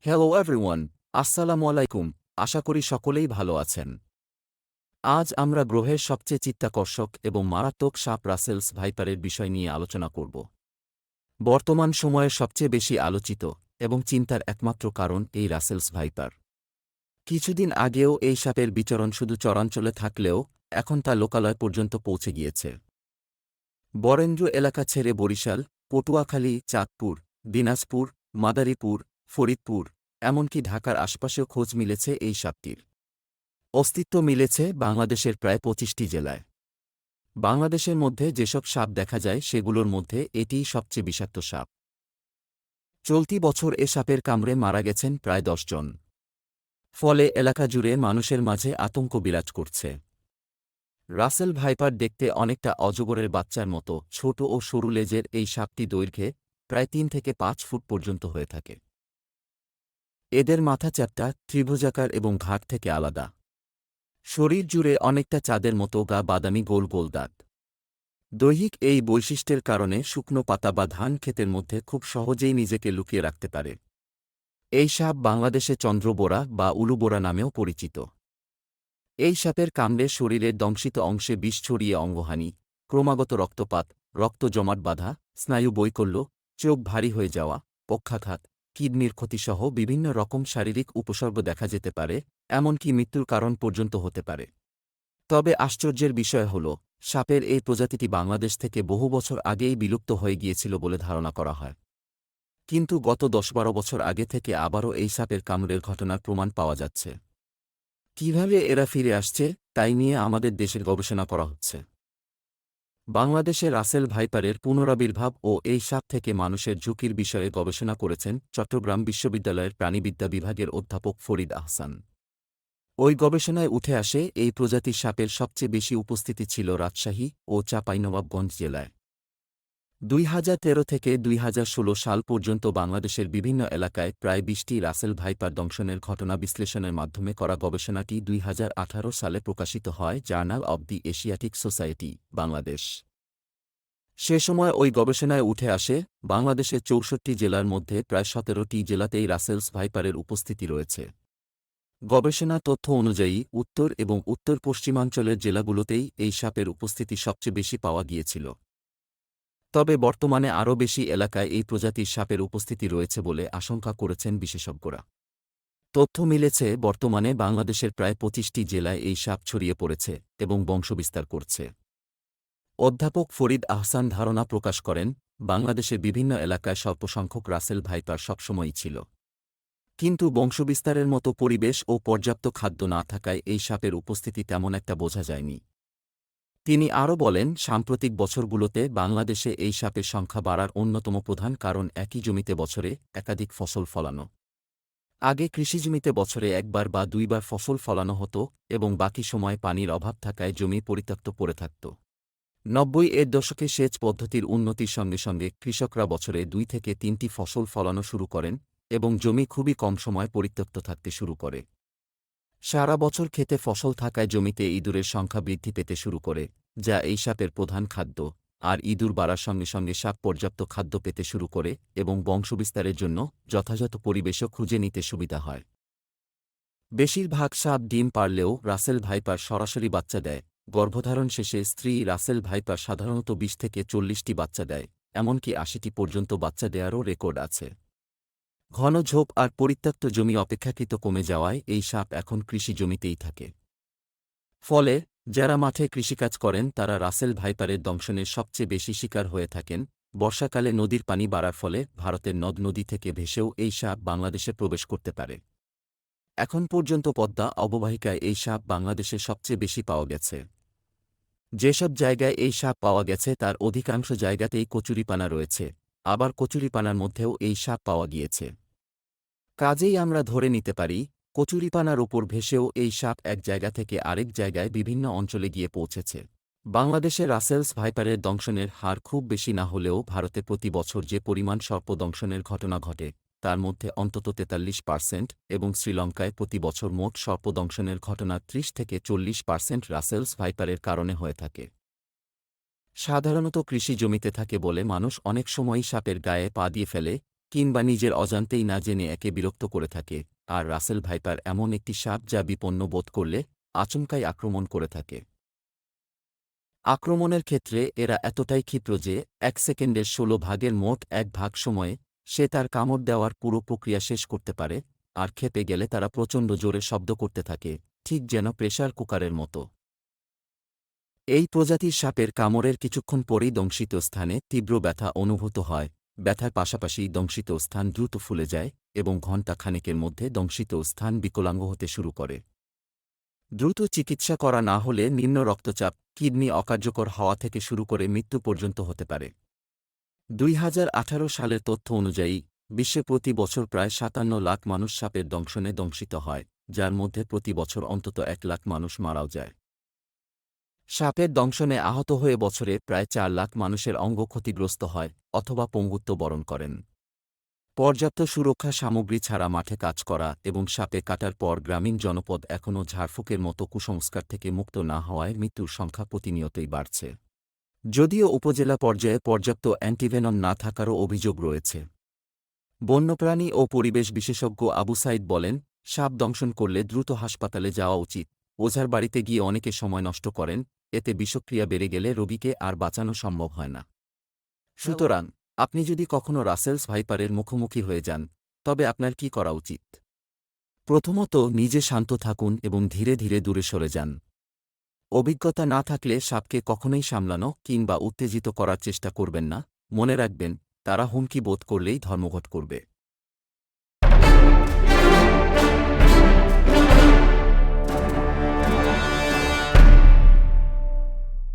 Hello everyone, আসসালামু আলাইকুম। আশা করি সকলেই ভালো আছেন। আজ আমরা গ্রহের সবচেয়ে চিত্তাকর্ষক এবং মারাত্মক সাপ রাসেলস ভাইপারের বিষয় নিয়ে আলোচনা করব। বর্তমান সময়ের সবচেয়ে বেশি আলোচিত এবং চিন্তার একমাত্র কারণ এই রাসেলস ভাইপার। কিছুদিন আগেও এই সাপের বিচরণ শুধু চরাঞ্চলে থাকলেও এখন তা লোকালয় পর্যন্ত পৌঁছে গিয়েছে। বরেন্দ্র এলাকা ছেড়ে বরিশাল, পটুয়াখালী, চাঁদপুর, দিনাজপুর, মাদারীপুর, ফরিদপুর, এমনকি ঢাকার আশপাশেও খোঁজ মিলেছে এই সাপটির। অস্তিত্ব মিলেছে বাংলাদেশের প্রায় ২৫টি জেলায়। বাংলাদেশের মধ্যে যেসব সাপ দেখা যায় সেগুলোর মধ্যে এটিই সবচেয়ে বিষাক্ত সাপ। চলতি বছর এ সাপের কামড়ে মারা গেছেন প্রায় ১০ জন। ফলে এলাকা জুড়ে মানুষের মাঝে আতঙ্ক বিরাজ করছে। রাসেল ভাইপার দেখতে অনেকটা অজগরের বাচ্চার মতো ছোট ও সরু লেজের এই সাপটি দৈর্ঘ্যে প্রায় ৩ থেকে ৫ ফুট পর্যন্ত হয়ে থাকে। এদের মাথা চ্যাপ্টা, ত্রিভুজাকার এবং ঘাড় থেকে আলাদা। শরীর জুড়ে অনেকটা চাঁদের মতো গা বাদামি গোল গোল দাঁত। দৈহিক এই বৈশিষ্ট্যের কারণে শুকনো পাতা বা ধান ক্ষেতের মধ্যে খুব সহজেই নিজেকে লুকিয়ে রাখতে পারে। এই সাপ বাংলাদেশে চন্দ্রবোরা বা উলুবোরা নামেও পরিচিত। এই সাপের কামড়ে শরীরের দংশিত অংশে বিষ ছড়িয়ে অঙ্গহানি, ক্রমাগত রক্তপাত, রক্ত জমাট বাঁধা, স্নায়ু বৈকল্য, চোখ ভারী হয়ে যাওয়া, পক্ষাঘাত, কিডনির ক্ষতিসহ বিভিন্ন রকম শারীরিক উপসর্গ দেখা যেতে পারে, এমনকি মৃত্যুর কারণ পর্যন্ত হতে পারে। তবে আশ্চর্যের বিষয় হল, সাপের এই প্রজাতিটি বাংলাদেশ থেকে বহু বছর আগেই বিলুপ্ত হয়ে গিয়েছিল বলে ধারণা করা হয়। কিন্তু গত ১০-১২ বছর আগে থেকে আবারও এই সাপের কামড়ের ঘটনার প্রমাণ পাওয়া যাচ্ছে। কিভাবে এরা ফিরে আসছে, তাই নিয়ে আমাদের দেশের গবেষণা করা হচ্ছে। বাংলাদেশে রাসেল ভাইপারের পুনরাবির্ভাব ও এই সাপ থেকে মানুষের ঝুঁকির বিষয়ে গবেষণা করেছেন চট্টগ্রাম বিশ্ববিদ্যালয়ের প্রাণিবিদ্যা বিভাগের অধ্যাপক ফরিদ আহসান। ওই গবেষণায় উঠে আসে এই প্রজাতির সাপের সবচেয়ে বেশি উপস্থিতি ছিল রাজশাহী ও চাঁপাইনবাবগঞ্জ জেলায়। ২০১৩ থেকে ২০১৬ সাল পর্যন্ত বাংলাদেশের বিভিন্ন এলাকায় প্রায় ২০টি রাসেল ভাইপার দংশনের ঘটনা বিশ্লেষণের মাধ্যমে করা গবেষণাটি ২০১৮ সালে প্রকাশিত হয় journal of the Asiatic Society, Bangladesh. সে সময় ওই গবেষণায় উঠে আসে বাংলাদেশের ৬৪ জেলার মধ্যে প্রায় ১৭টি জেলাতেই রাসেলস ভাইপারের উপস্থিতি রয়েছে। গবেষণা তথ্য অনুযায়ী উত্তর এবং উত্তর পশ্চিমাঞ্চলের জেলাগুলোতেই এই সাপের উপস্থিতি সবচেয়ে বেশি পাওয়া গিয়েছিল। তবে বর্তমানে আরও বেশি এলাকায় এই প্রজাতির সাপের উপস্থিতি রয়েছে বলে আশঙ্কা করেছেন বিশেষজ্ঞরা। তথ্য মিলেছে বর্তমানে বাংলাদেশের প্রায় ২৫টি জেলায় এই সাপ ছড়িয়ে পড়েছে এবং বংশবিস্তার করছে। অধ্যাপক ফরিদ আহসান ধারণা প্রকাশ করেন, বাংলাদেশের বিভিন্ন এলাকায় স্বল্পসংখ্যক রাসেল ভাইপার সবসময়ই ছিল। কিন্তু বংশবিস্তারের মতো পরিবেশ ও পর্যাপ্ত খাদ্য না থাকায় এই সাপের উপস্থিতি তেমন একটা বোঝা যায়নি। তিনি আরও বলেন, সাম্প্রতিক বছরগুলোতে বাংলাদেশে এই সাপের সংখ্যা বাড়ার অন্যতম প্রধান কারণ একই জমিতে বছরে একাধিক ফসল ফলানো। আগে কৃষিজমিতে বছরে একবার বা দুইবার ফসল ফলানো হতো এবং বাকি সময় পানির অভাব থাকায় জমি পরিত্যক্ত পড়ে থাকত। ৯০-এর দশকে সেচ পদ্ধতির উন্নতির সঙ্গে সঙ্গে কৃষকরা বছরে ২ থেকে ৩টি ফসল ফলানো শুরু করেন এবং জমি খুবই কম সময় পরিত্যক্ত থাকতে শুরু করে। সারা বছর খেতে ফসল থাকায় জমিতে ইঁদুরের সংখ্যা বৃদ্ধি পেতে শুরু করে, যা এই সাপের প্রধান খাদ্য, আর ইঁদুর বাড়ার সঙ্গে সঙ্গে সাপ পর্যাপ্ত খাদ্য পেতে শুরু করে এবং বংশবিস্তারের জন্য যথাযথ পরিবেশও খুঁজে নিতে সুবিধা হয়। বেশিরভাগ সাপ ডিম পারলেও রাসেল ভাইপার সরাসরি বাচ্চা দেয়। গর্ভধারণ শেষে স্ত্রী রাসেল ভাইপার সাধারণত ২০ থেকে ৪০টি বাচ্চা দেয়, এমনকি ৮০টি পর্যন্ত বাচ্চা দেয়ারও রেকর্ড আছে। ঘন ঝোপ আর পরিত্যক্ত জমি অপেক্ষাকৃত কমে যাওয়ায় এই সাপ এখন কৃষি জমিতেই থাকে। ফলে যারা মাঠে কৃষিকাজ করেন তারা রাসেল ভাইপারের দংশনের সবচেয়ে বেশি শিকার হয়ে থাকেন। বর্ষাকালে নদীর পানি বাড়ার ফলে ভারতের নদ-নদী থেকে ভেসেও এই সাপ বাংলাদেশে প্রবেশ করতে পারে। এখন পর্যন্ত পদ্মা অববাহিকায় এই সাপ বাংলাদেশে সবচেয়ে বেশি পাওয়া গেছে। যেসব জায়গায় এই সাপ পাওয়া গেছে তার অধিকাংশ জায়গাতেই কচুরিপানা রয়েছে, আবার কচুরিপানার মধ্যেও এই সাপ পাওয়া গিয়েছে। কাজেই আমরা ধরে নিতে পারি, কচুরিপানার ওপর ভেসেও এই সাপ এক জায়গা থেকে আরেক জায়গায় বিভিন্ন অঞ্চলে গিয়ে পৌঁছেছে। বাংলাদেশে রাসেলস ভাইপারের দংশনের হার খুব বেশি না হলেও ভারতে প্রতি বছর যে পরিমাণ সর্প দংশনের ঘটনা ঘটে, তার মধ্যে অন্তত ৪৩% এবং শ্রীলঙ্কায় প্রতি বছর মোট সর্প দংশনের ঘটনা ৩০ থেকে ৪০% রাসেলস ভাইপারের কারণে হয়ে থাকে। সাধারণত কৃষি জমিতে থাকে বলে মানুষ অনেক সময়ই সাপের গায়ে পা দিয়ে ফেলে, কিংবা নিজের অজান্তেই না জেনে একে বিরক্ত করে থাকে, আর রাসেল ভাইপার এমন একটি সাপ যা বিপন্ন বোধ করলে আচমকাই আক্রমণ করে থাকে। আক্রমণের ক্ষেত্রে এরা এতটাই ক্ষিপ্র যে ১ সেকেন্ডের ১৬ ভাগের মোট ১ ভাগ সময়ে সে তার কামড় দেওয়ার পুরো প্রক্রিয়া শেষ করতে পারে, আর ক্ষেপে গেলে তারা প্রচণ্ড জোরে শব্দ করতে থাকে, ঠিক যেন প্রেসার কুকারের মতো। এই প্রজাতির সাপের কামড়ের কিছুক্ষণ পরেই দংশিত স্থানে তীব্র ব্যথা অনুভূত হয়, ব্যথার পাশাপাশি দংশিত স্থান দ্রুত ফুলে যায় এবং ঘণ্টা খানেকের মধ্যে দংশিত স্থান বিকলাঙ্গ হতে শুরু করে। দ্রুত চিকিৎসা করা না হলে নিম্ন রক্তচাপ, কিডনি অকার্যকর হওয়া থেকে শুরু করে মৃত্যু পর্যন্ত হতে পারে। ২০১৮ সালের তথ্য অনুযায়ী বিশ্বে প্রতি বছর প্রায় ৫৭ লাখ মানুষ সাপের দংশনে দংশিত হয়, যার মধ্যে প্রতি বছর অন্তত ১ লাখ মানুষ মারাও যায়। সাপের দংশনে আহত হয়ে বছরে প্রায় ৪ লাখ মানুষের অঙ্গ ক্ষতিগ্রস্ত হয় অথবা পঙ্গুত্ব বরণ করেন। পর্যাপ্ত সুরক্ষা সামগ্রী ছাড়া মাঠে কাজ করা এবং সাপে কাটার পর গ্রামীণ জনপদ এখনও ঝাড়ফুঁকের মতো কুসংস্কার থেকে মুক্ত না হওয়ায় মৃত্যুর সংখ্যা প্রতিনিয়তই বাড়ছে। যদিও উপজেলা পর্যায়ে পর্যাপ্ত অ্যান্টিভেনম না থাকারও অভিযোগ রয়েছে। বন্যপ্রাণী ও পরিবেশ বিশেষজ্ঞ আবু সাইদ বলেন, সাপ দংশন করলে দ্রুত হাসপাতালে যাওয়া উচিত। ওঝার বাড়িতে গিয়ে অনেকে সময় নষ্ট করেন, এতে বিষক্রিয়া বেড়ে গেলে রোগীকে আর বাঁচানো সম্ভব হয় না। সুতরাং আপনি যদি কখনো রাসেলস ভাইপারের মুখোমুখি হয়ে যান, তবে আপনার কি করা উচিত? প্রথমত, নিজে শান্ত থাকুন এবং ধীরে ধীরে দূরে সরে যান। অভিজ্ঞতা না থাকলে সাপকে কখনোই সামলানো কিংবা উত্তেজিত করার চেষ্টা করবেন না। মনে রাখবেন, তারা হুমকি বোধ করলেই ধর্মঘট করবে।